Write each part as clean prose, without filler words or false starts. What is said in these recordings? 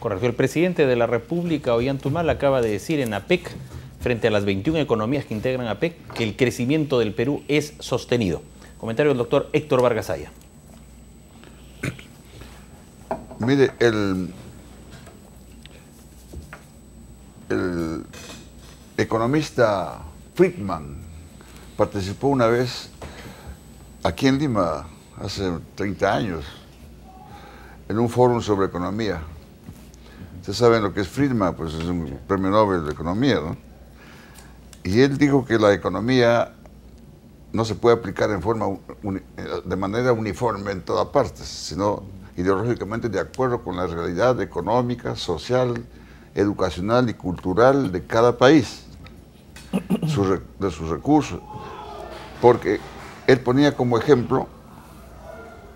Correcto. El presidente de la República, Ollantaytamala, acaba de decir en APEC, frente a las 21 economías que integran APEC, que el crecimiento del Perú es sostenido. Comentario del doctor Héctor Vargas Aya. Mire, el economista Friedman participó una vez aquí en Lima, hace 30 años, en un foro sobre economía. Ustedes saben lo que es Friedman, pues es un premio Nobel de Economía, ¿no? Y él dijo que la economía no se puede aplicar de manera uniforme en todas partes, sino ideológicamente de acuerdo con la realidad económica, social, educacional y cultural de cada país, de sus recursos. Porque él ponía como ejemplo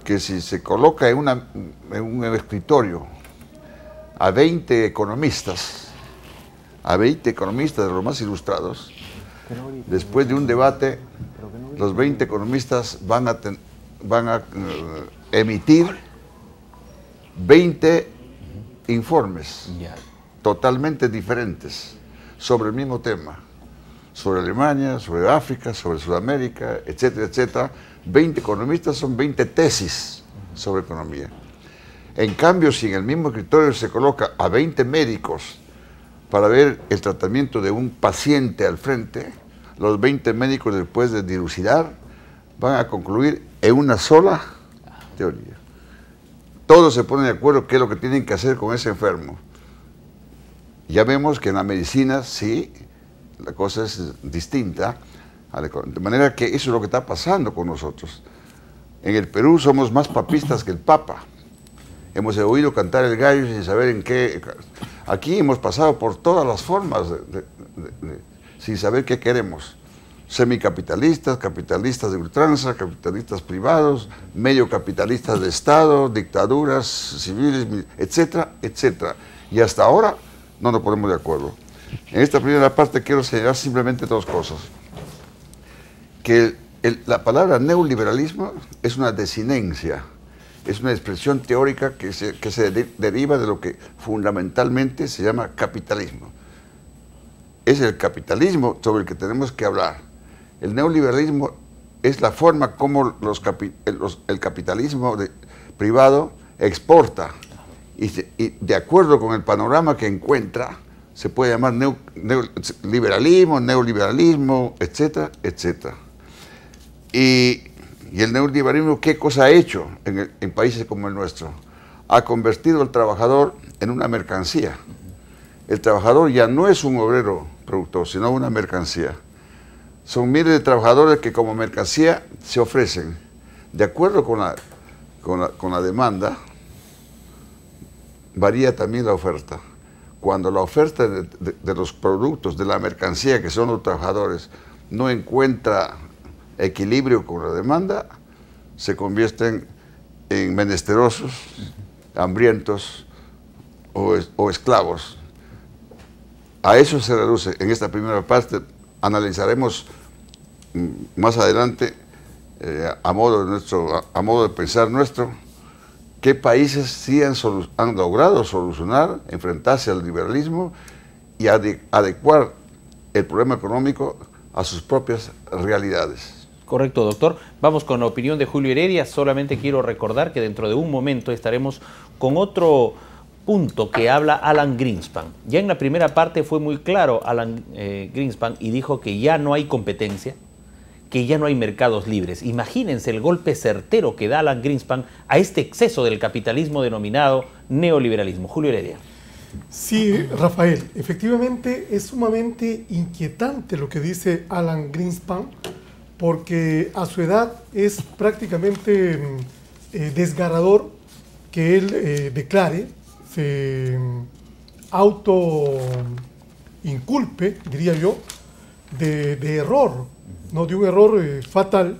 que si se coloca en un escritorio a 20 economistas de los más ilustrados, después de un debate, los 20 economistas van a emitir 20 informes totalmente diferentes sobre el mismo tema, sobre Alemania, sobre África, sobre Sudamérica, etcétera, etcétera. 20 economistas son 20 tesis sobre economía. En cambio, si en el mismo escritorio se coloca a 20 médicos para ver el tratamiento de un paciente al frente, los 20 médicos, después de dilucidar, van a concluir en una sola teoría. Todos se ponen de acuerdo qué es lo que tienen que hacer con ese enfermo. Ya vemos que en la medicina sí, la cosa es distinta, de manera que eso es lo que está pasando con nosotros. En el Perú somos más papistas que el Papa. Hemos oído cantar el gallo sin saber en qué. Aquí hemos pasado por todas las formas sin saber qué queremos. Semicapitalistas, capitalistas de ultranza, capitalistas privados, medio capitalistas de Estado, dictaduras civiles, etcétera, etcétera. Y hasta ahora no nos ponemos de acuerdo. En esta primera parte quiero señalar simplemente dos cosas. Que la palabra neoliberalismo es una desinencia, es una expresión teórica que se deriva de lo que fundamentalmente se llama capitalismo. Es el capitalismo sobre el que tenemos que hablar. El neoliberalismo es la forma como el capitalismo privado exporta y de acuerdo con el panorama que encuentra, se puede llamar neoliberalismo, etcétera, etcétera. Y el neoliberalismo, ¿qué cosa ha hecho en países como el nuestro? Ha convertido al trabajador en una mercancía. El trabajador ya no es un obrero productor, sino una mercancía. Son miles de trabajadores que como mercancía se ofrecen. De acuerdo con la demanda, varía también la oferta. Cuando la oferta de los productos, de la mercancía, que son los trabajadores, no encuentra equilibrio con la demanda, se convierten en menesterosos, hambrientos o esclavos. A eso se reduce. En esta primera parte analizaremos más adelante, a modo de pensar nuestro, qué países sí han logrado solucionar, enfrentarse al liberalismo y adecuar el problema económico a sus propias realidades. Correcto, doctor. Vamos con la opinión de Julio Heredia. Solamente quiero recordar que dentro de un momento estaremos con otro punto que habla Alan Greenspan. Ya en la primera parte fue muy claro Alan Greenspan y dijo que ya no hay competencia, que ya no hay mercados libres. Imagínense el golpe certero que da Alan Greenspan a este exceso del capitalismo denominado neoliberalismo. Julio Heredia. Sí, Rafael, efectivamente es sumamente inquietante lo que dice Alan Greenspan, porque a su edad es prácticamente desgarrador que él declare, se autoinculpe, diría yo, de error, ¿no? De un error fatal,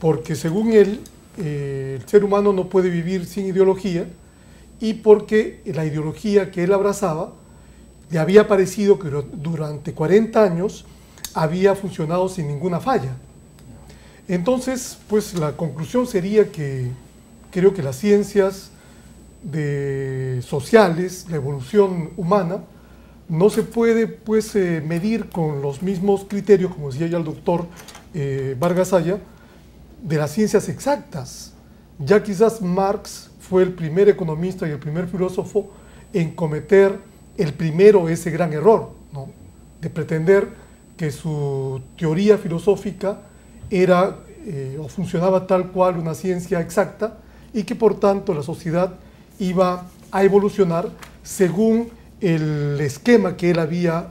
porque según él, el ser humano no puede vivir sin ideología, y porque la ideología que él abrazaba le había parecido que durante 40 años había funcionado sin ninguna falla. Entonces, pues la conclusión sería que creo que las ciencias sociales, la evolución humana, no se puede pues, medir con los mismos criterios, como decía ya el doctor Vargas Aya, de las ciencias exactas. Ya quizás Marx fue el primer economista y el primer filósofo en cometer ese gran error, ¿no?, de pretender que su teoría filosófica era o funcionaba tal cual una ciencia exacta y que por tanto la sociedad iba a evolucionar según el esquema que él había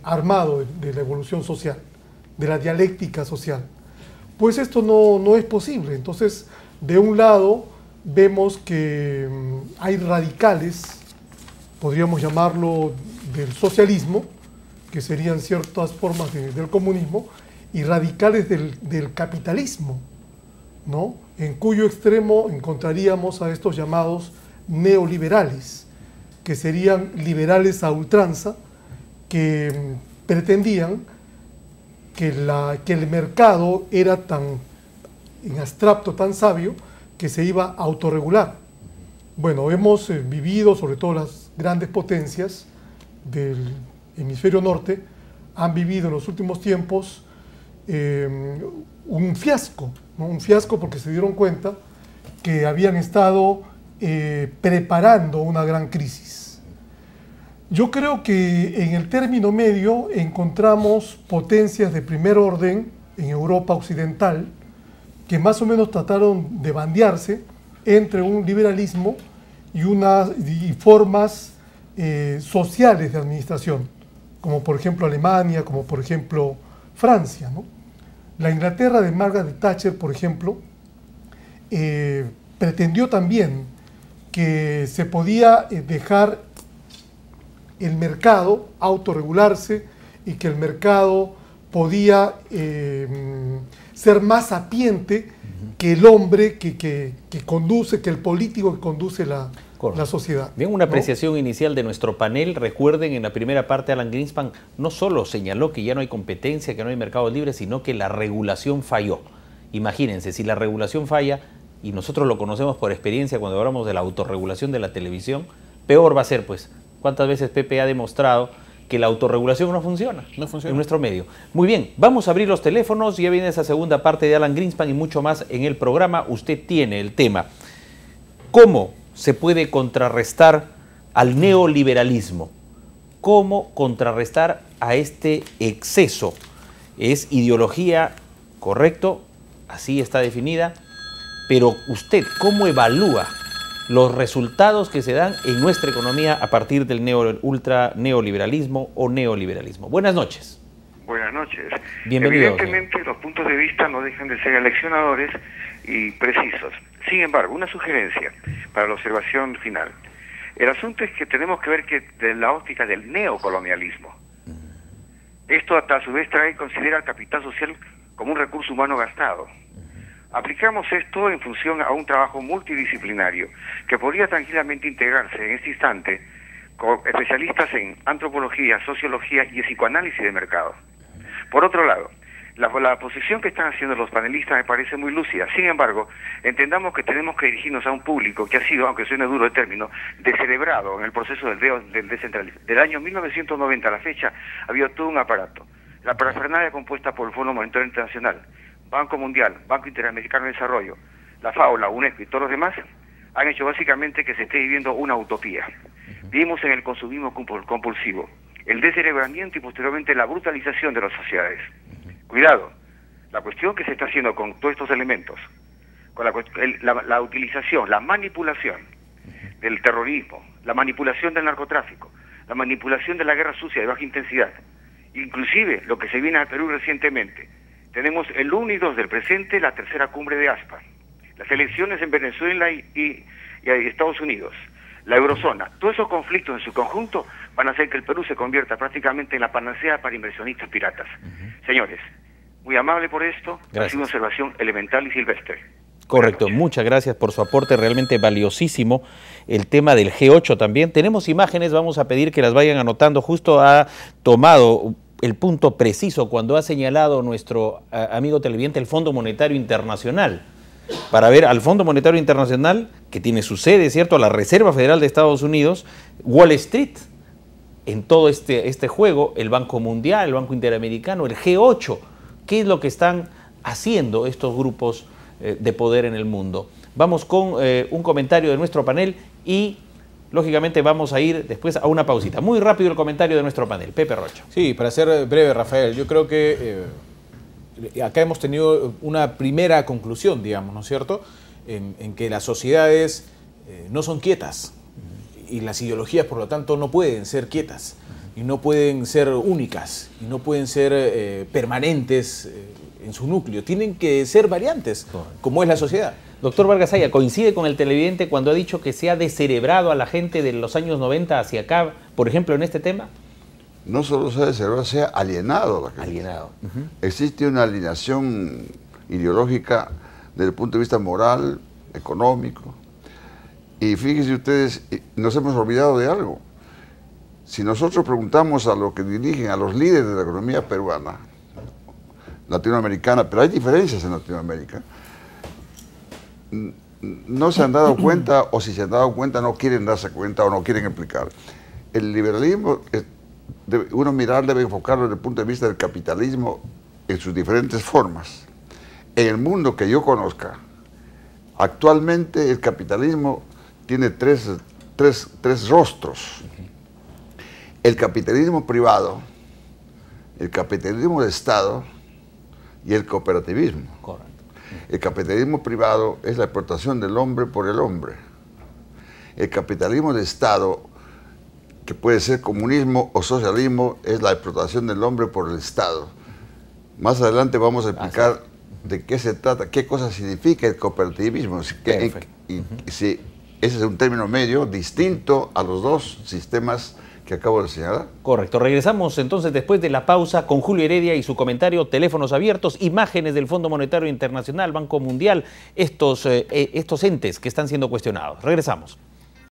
armado de la evolución social, de la dialéctica social. Pues esto no es posible. Entonces, de un lado vemos que hay radicales, podríamos llamarlo del socialismo, que serían ciertas formas del comunismo, y radicales del capitalismo, ¿no?, en cuyo extremo encontraríamos a estos llamados neoliberales, que serían liberales a ultranza, que pretendían que el mercado era tan en abstracto, tan sabio, que se iba a autorregular. Bueno, hemos vivido, sobre todo las grandes potencias del hemisferio norte, han vivido en los últimos tiempos un fiasco, ¿no? Un fiasco porque se dieron cuenta que habían estado preparando una gran crisis. Yo creo que en el término medio encontramos potencias de primer orden en Europa occidental que más o menos trataron de bandearse entre un liberalismo y formas sociales de administración, como por ejemplo Alemania, como por ejemplo Francia, ¿no? La Inglaterra de Margaret Thatcher, por ejemplo, pretendió también que se podía dejar el mercado autorregularse y que el mercado podía ser más sapiente que el hombre que conduce, que el político que conduce la sociedad. Bien, una apreciación inicial de nuestro panel. Recuerden, en la primera parte Alan Greenspan no solo señaló que ya no hay competencia, que no hay mercados libres, sino que la regulación falló. Imagínense, si la regulación falla, y nosotros lo conocemos por experiencia cuando hablamos de la autorregulación de la televisión, peor va a ser, pues. ¿Cuántas veces Pepe ha demostrado que la autorregulación no funciona en nuestro medio? Muy bien, vamos a abrir los teléfonos, ya viene esa segunda parte de Alan Greenspan y mucho más en el programa. Usted tiene el tema. ¿Cómo se puede contrarrestar al neoliberalismo? ¿Cómo contrarrestar a este exceso? ¿Es ideología correcto? Así está definida. Pero usted, ¿cómo evalúa los resultados que se dan en nuestra economía a partir del ultra neoliberalismo o neoliberalismo? Buenas noches. Buenas noches. Bienvenido. Evidentemente los puntos de vista no dejan de ser aleccionadores y precisos. Sin embargo, una sugerencia para la observación final. El asunto es que tenemos que ver que de la óptica del neocolonialismo. Esto a su vez considera al capital social como un recurso humano gastado. Aplicamos esto en función a un trabajo multidisciplinario que podría tranquilamente integrarse en este instante con especialistas en antropología, sociología y psicoanálisis de mercado. Por otro lado, la posición que están haciendo los panelistas me parece muy lúcida. Sin embargo, entendamos que tenemos que dirigirnos a un público que ha sido, aunque suene duro el término, descerebrado en el proceso del descentralización. Del año 1990 a la fecha ha habido todo un aparato. La parafernalia compuesta por el Fondo Monetario Internacional, Banco Mundial, Banco Interamericano de Desarrollo, la FAO, la UNESCO y todos los demás han hecho básicamente que se esté viviendo una utopía. Vivimos en el consumismo compulsivo, el descerebramiento y posteriormente la brutalización de las sociedades. Cuidado, la cuestión que se está haciendo con todos estos elementos, con la utilización, la manipulación del terrorismo, la manipulación del narcotráfico, la manipulación de la guerra sucia de baja intensidad, inclusive lo que se viene al Perú recientemente. Tenemos el 1 y 2 del presente, la tercera cumbre de ASPA, las elecciones en Venezuela y Estados Unidos, la eurozona. Todos esos conflictos en su conjunto van a hacer que el Perú se convierta prácticamente en la panacea para inversionistas piratas. Señores, muy amable por esto, ha sido una observación elemental y silvestre. Correcto, muchas gracias por su aporte realmente valiosísimo. El tema del G8 también. Tenemos imágenes, vamos a pedir que las vayan anotando. Justo ha tomado el punto preciso cuando ha señalado nuestro amigo televidente el Fondo Monetario Internacional. para ver al Fondo Monetario Internacional, que tiene su sede, ¿cierto?, la Reserva Federal de Estados Unidos, Wall Street, en todo este juego, el Banco Mundial, el Banco Interamericano, el G8. ¿Qué es lo que están haciendo estos grupos de poder en el mundo? Vamos con un comentario de nuestro panel y, lógicamente, vamos a ir después a una pausita. Muy rápido el comentario de nuestro panel. Pepe Rocha. Sí, para ser breve, Rafael, yo creo que acá hemos tenido una primera conclusión, digamos, ¿no es cierto?, en que las sociedades no son quietas y las ideologías, por lo tanto, no pueden ser quietas y no pueden ser únicas y no pueden ser permanentes en su núcleo. Tienen que ser variantes, como es la sociedad. Doctor Vargas Aya, ¿coincide con el televidente cuando ha dicho que se ha descerebrado a la gente de los años 90 hacia acá, por ejemplo, en este tema? No solo se ha descerebrado, se ha alienado a la gente. Alienado. Existe una alienación ideológica desde el punto de vista moral, económico. Y fíjense ustedes, nos hemos olvidado de algo. Si nosotros preguntamos a los que dirigen, a los líderes de la economía peruana, latinoamericana, pero hay diferencias en Latinoamérica, no se han dado cuenta, o si se han dado cuenta no quieren darse cuenta o no quieren explicar. El liberalismo, uno debe enfocarlo desde el punto de vista del capitalismo en sus diferentes formas. En el mundo que yo conozca, actualmente el capitalismo tiene tres rostros. El capitalismo privado, el capitalismo de Estado y el cooperativismo. Correcto. El capitalismo privado es la explotación del hombre por el hombre. El capitalismo de Estado, que puede ser comunismo o socialismo, es la explotación del hombre por el Estado. Más adelante vamos a explicar de qué se trata, qué cosa significa el cooperativismo. Si ese es un término medio distinto a los dos sistemas que acabo de señalar. Correcto. Regresamos entonces después de la pausa con Julio Heredia y su comentario, teléfonos abiertos, imágenes del Fondo Monetario Internacional, Banco Mundial, estos entes que están siendo cuestionados. Regresamos.